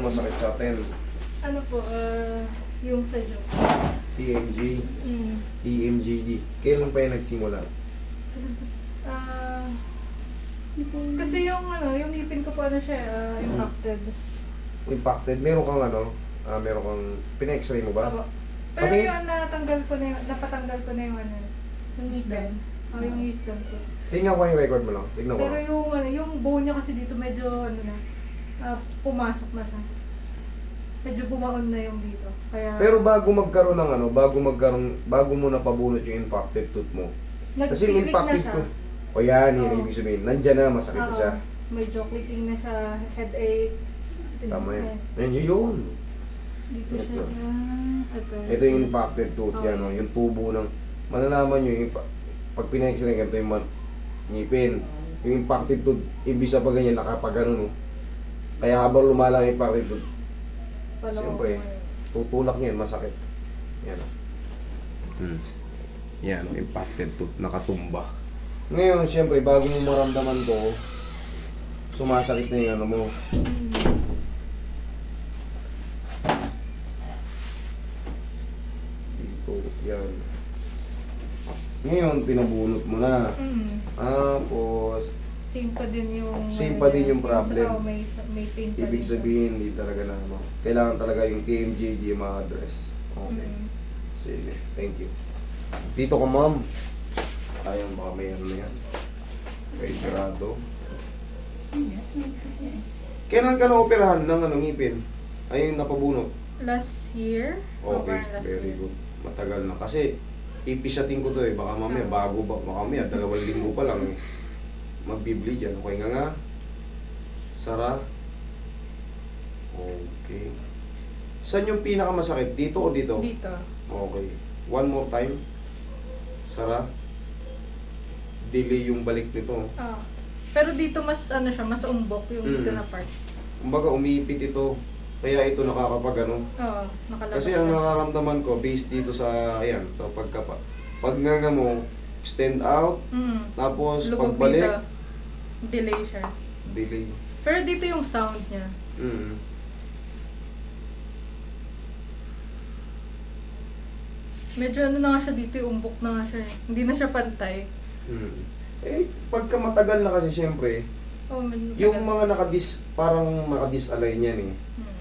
masakit sa atin? Ano po, yung sa joke. TMJ, Mm. EMJD. Kailan pa yan nagsimula? Ah, kasi yung yung ngipin ko po siya, impacted. Impacted? Meron kang meron kang, pina-x-ray mo ba? Opo. Pero Pati- yung napatanggal ko na yung yung wisdom. Yung wisdom ko. Tingnan ko yung record mo lang. Tingnan ko Pero lang. yung bone niya kasi dito medyo pumasok na siya. Medyo bumaon na yung dito. Kaya Pero bago magkaroon ng bago mo napabunot yung impacted tooth mo. Kasi yung nag-click na impacted siya. tooth, o yan, yun Oo. ibig sabihin. Nandyan na, masakit na Oo. siya. Medyo clicking na siya, headache. Tama yan. Eh, Yan, yun. Dito Ito. siya. Ito. Ito yung impacted tooth, Oo. yan o, yung tubo ng, malalaman nyo yung, pag pina-x-ray, ganito yung ngipin. Yung impacted tooth, ibig sa pag ganyan, nakapag Kaya habang lumalang yung impacted tooth, Pala ko siyempre, po tutulak niyan, masakit. Yan o. Yan o, impacted tooth, nakatumba. Ngayon, siyempre, bago mo maramdaman to, sumasakit na yung mo. Dito, yan. Ngayon, pinabunot mo na. Tapos, Same pa din yung Same pa din yung problem. May pain pa ibig din. sabihin, hindi talaga na, kailangan talaga yung TMJD yung ma-address. Okay. Mm. Sige, thank you. Dito ko, ma'am. Ayun, baka may na yan. Kay Gerardo. Kailan ka na-operahan ng ngipin? Ayun, napabunot. Last year? Okay, Last very year. good. Matagal na. Kasi, ipisating ko to baka mamaya, baka mamaya, 2 linggo pa lang magbibli dyan. Okay nga. Sara. Okay. Saan yung pinakamasakit? Dito o dito? Dito. Okay. One more time. Sara. Delay yung balik nito. Pero dito mas siya, mas umbok yung dito na part. Kumbaga umiipit ito. Kaya ito nakakapag Oo, nakalabas. Kasi ang siya. nararamdaman ko based dito sa sa pagkapa. Pag nga mo extend out, tapos Lubog pagbalik, dito. Delay siya. delay. Pero dito yung sound niya. Medyo na nga siya dito, yung umbok na nga siya. Hindi na siya pantay. Pagka matagal na kasi siyempre, yung mga parang nakadisalign yan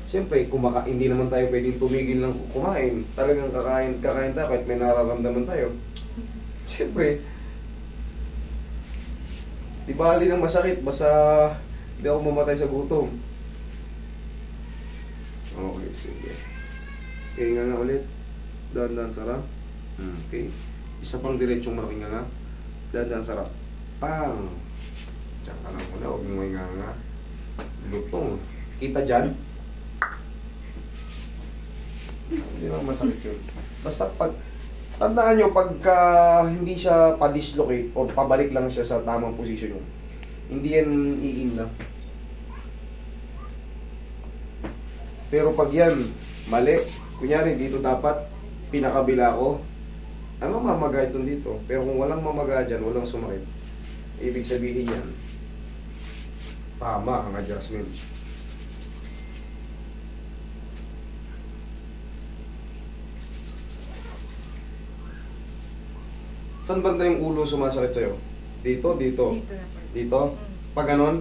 Siyempre, hindi naman tayo pwedeng tumigil lang kumain. Talagang kakain tayo kahit may nararamdaman tayo. Siyempre, di bali ng masakit, basta hindi ako mamatay sa gutom. Okay, sige. Okay nga ulit. Dahan-dahan sarap. Okay. Isa pang diretsong malaking nga. Dahan-dahan sarap. Pang! Diyan ka lang muna, huwag mo nga. Lutong. Kita dyan? Hindi naman masakit yun. Basta tandaan nyo, pagka hindi siya pa-dislocate o pabalik lang siya sa tamang posisyon yun, hindi yan iin na. Pero pag yan, mali. Kunyari, dito dapat pinakabila ko. Mamaga ito dito. Pero kung walang mamaga dyan, walang sumakit, ibig sabihin yan, tama ang adjustment. Saan banda yung ulo sumasakit sa'yo? Dito, dito. Dito na part. Dito? Pag ganon,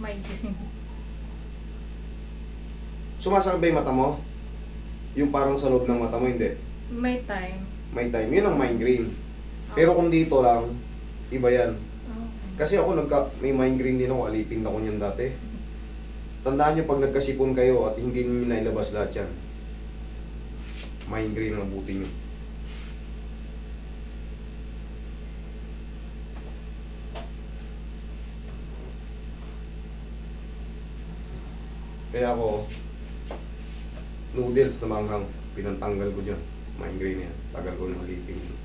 Migraine. sumasakit ba yung mata mo? Yung parang sa loob ng mata mo, hindi. May time. May time. Yun ang migraine. Pero kung dito lang, iba yan. Kasi ako may migraine din ako, alipin ako niyan dati. Tandaan nyo pag nagkasipon kayo at hindi nyo nailabas lahat yan. Migraine ang buti nyo. Kaya ako, noodles na manghang, pinantanggal ko dyan. Migraine yan. Tagal ko ng alipin yun.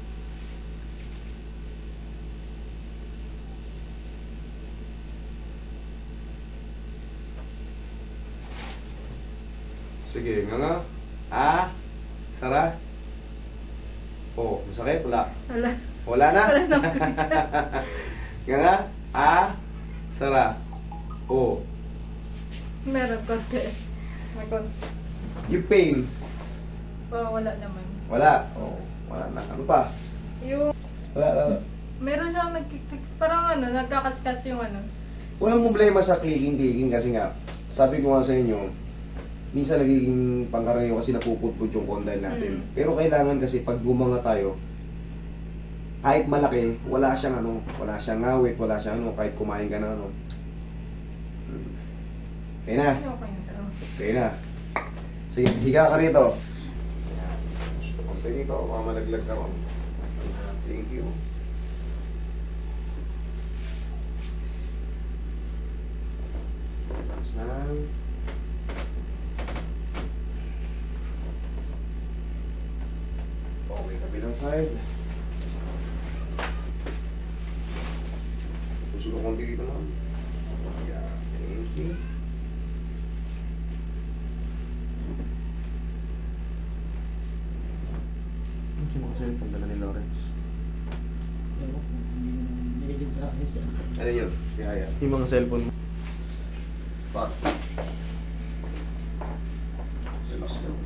Sige, nga. Sara. Masakit? Wala. Wala. Wala na? Wala na. Nga. Sara. Meron konti. May konti. Yung pain, Wala naman. wala. Oh, wala na. Ano pa? Yung, Wala. meron siyang parang ano, nagkakaskas yung ano. Walang problema sa clicking kasi nga, sabi ko nga sa inyo, minsan nagiging pangkaraniwan kasi napupudpud yung condyle natin. Pero kailangan kasi pag gumanga tayo, kahit malaki, wala siyang ano, wala siyang ngawit, wala siyang ano, kahit kumain ka na ano. Okay na. Ay, okay na to. Okay na. Sige, higa ka rito. Gusto ko dito, baka malaglag ka ron. Thank you. Tapos na. Okay, kabilang side. Gusto ko konti dito naman. Yeah, thank you. Kasi mo kasi yung pagdala ni Lawrence. Ewan ko, hindi din sa akin siya. Ano yun? Bihaya. Yung mga cellphone mo. Pa. Relax lang.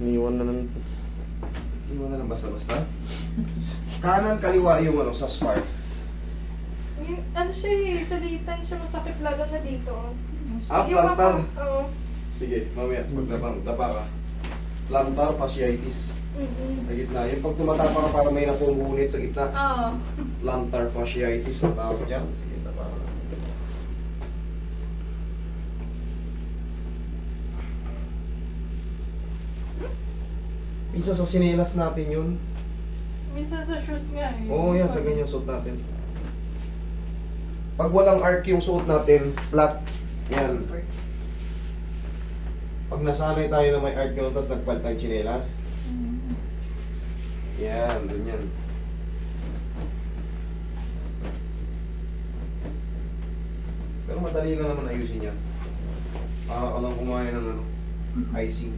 Iniwan na ng... Iniwan na ng basta-basta? Kanan kaliwa yung ano sa spark. Yung, ano siya eh, salitan siya masakit lalo na dito. Plantar. Oo. Sige, mamaya, pag dapa ka. Plantar fasciitis. Sa gitna. Yung pag tumatapa ka para may napumunit sa gitna. Oo. Plantar fasciitis ang tawag dyan. Sige, dapa ka. Isa sa sinelas natin yun. Minsan sa shoes nga eh. Oo, yan, sa ganyan suot natin. Pag walang arc yung suot natin, flat. Yan. Pag nasanay tayo na may arc yun, tapos nagpalit tayong chinelas. Yan, ganyan. Pero madali lang naman ayusin yan. Para ka lang kumain ng ano, icing.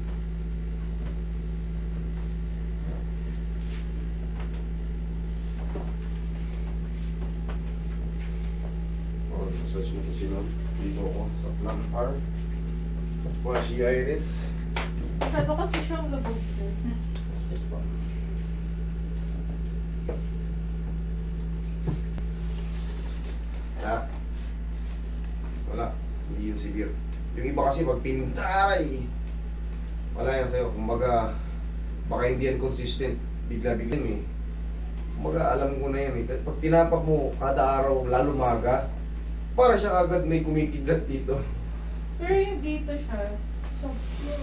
Massage mo ito sila. Dito ako sa plantar. Fasciitis. Masyado kasi siyang labog sir. Yes pa. Ha? Wala. Hindi yun severe. Yung iba kasi pag pintaray, wala yan sa'yo. Kumbaga, baka hindi yan consistent. Bigla-bigla eh. Kumbaga, alam ko na yan eh. Pag tinapak mo kada araw, lalo maga, para siya agad may kumikidlat dito. Pero yung dito siya, so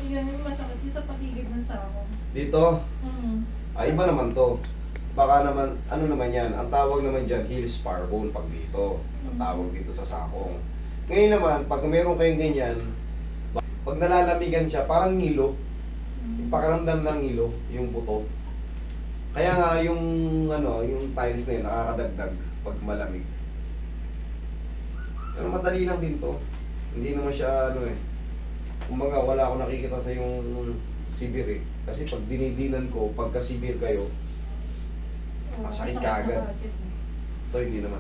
yan yung masakit yung sa paligid ng sako. Dito, Mm. iba naman to. Baka naman, ano naman yan, ang tawag naman dyan, heel spar bone pag dito. Ang tawag dito sa sakong. Ngayon naman, pag meron kayong ganyan, pag nalalamigan siya, parang ngilo. Yung pakiramdam ng ngilo, yung buto. Kaya nga yung ano, yung tiles na yun, nakakadagdag pag malamig. Pero madali lang din to. Hindi naman siya ano eh. Kumbaga wala akong nakikita sa yung severe eh. Kasi pag dinidinan ko, pagka severe kayo, masakit ka agad. Ito hindi naman.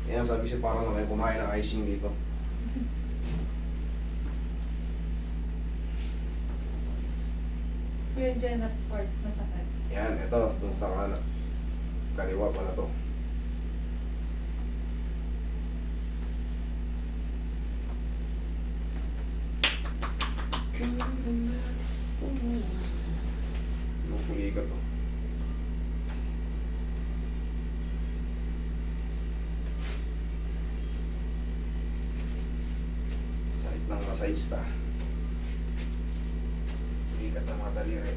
Yan sabi siya parang naman kumain ng icing dito. Yung dyan na part masakit. Yan, ito, dun sa kanan. Kaliwa pala to. Yung pulikat to. Sakit ng masayista. Pulikat ng mga daliri.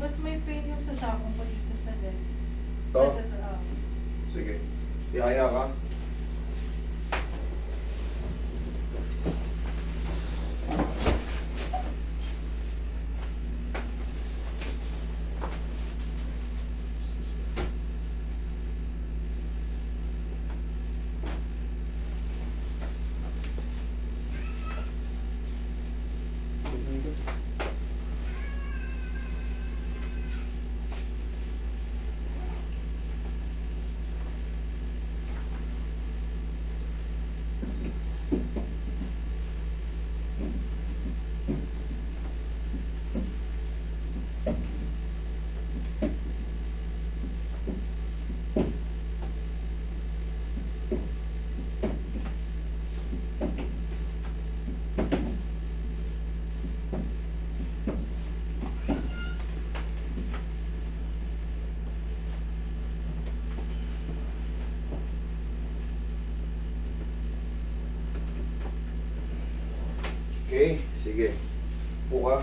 Mas may pain yung sa sakong ko dito sa leg. Yaya ka. Okay, sige. Buka.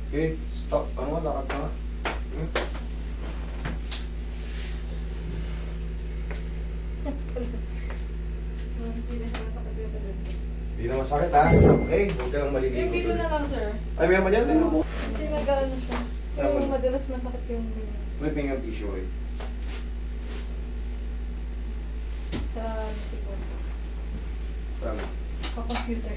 Okay, stop. Ano, lakad ka nga. Hmm? Hindi na siya masakit yung sa dito. Hindi na masakit ha. Okay, huwag ka lang Yung maliligo. dito na lang, sir. Ay, meron ba dyan? Meron po. Kasi nag-ano siya. Saan So, ba? madalas masakit yung May pingang tissue eh. sa sikon. Saan? Pa-computer.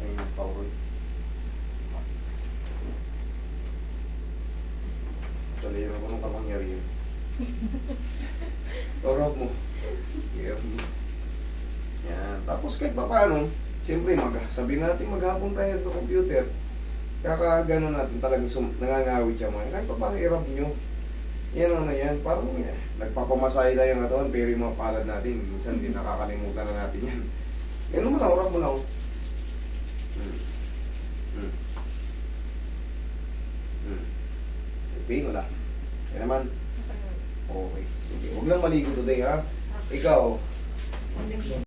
Ayun yung power. Salira ko nung kapangyarihan. Torok mo. Hirap mo. Yan. Tapos kahit pa paano, siyempre sabihin natin maghapon tayo sa computer. Kakagano natin talagang nangangawit siya mga. Kahit pa paano hirap nyo. Yan ang na yan. Parang nagpapamasahe tayo ng katawan pero yung mga palad natin, minsan din nakakalimutan na natin yan. Yan mo lang, oras mo lang. Pain wala. Yan naman. Okay. Sige. Huwag lang maligo today ha. Ikaw, Hindi ko.